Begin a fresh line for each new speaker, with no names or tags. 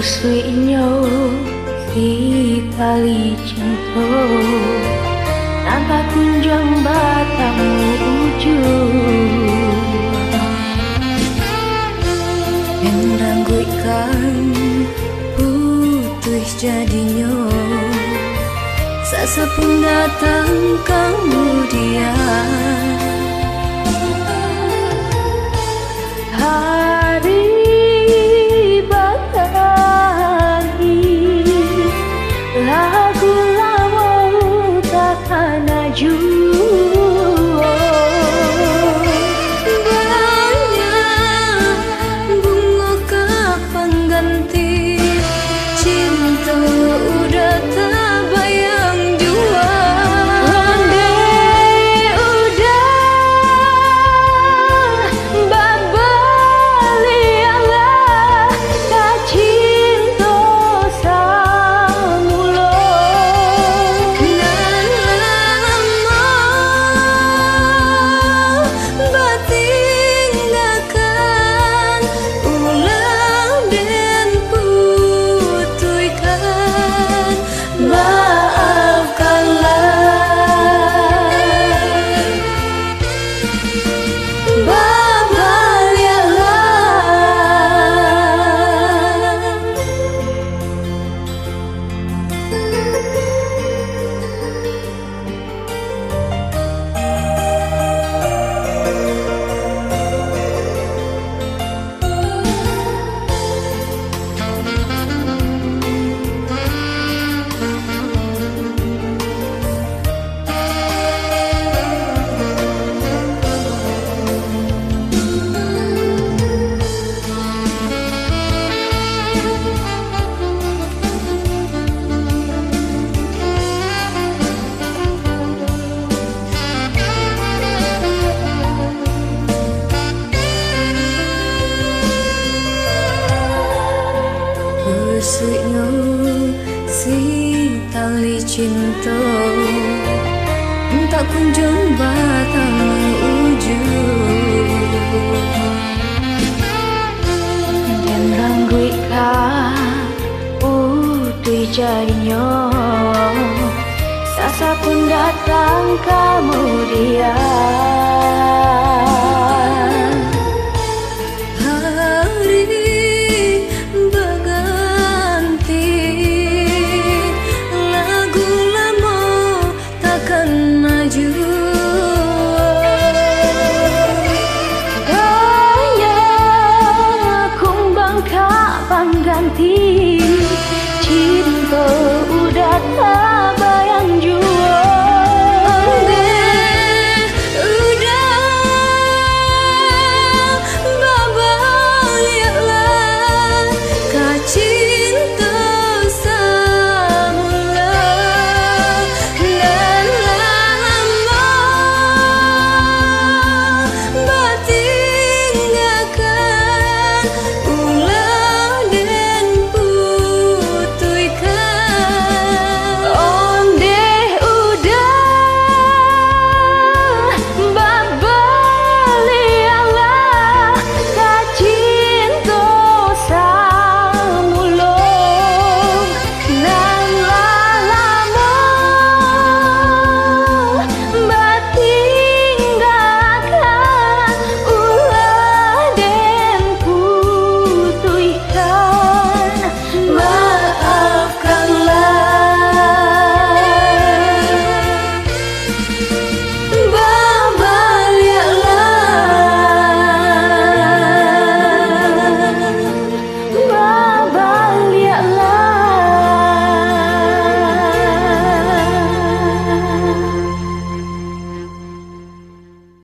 Pusuinyo si tali cinta tanpa kunjung batang ujung yang rangguikan putih jadinya sasa pun datang kemudian hari lagu lama takkan aju banyak bunga kapan ganti cinta udah tak bayang jua andai udah babalialah tak cinta Pusuknya si tali cinta tak kunjung batang ujung dan rangguikan putih jadinya sasa pun datang kemudian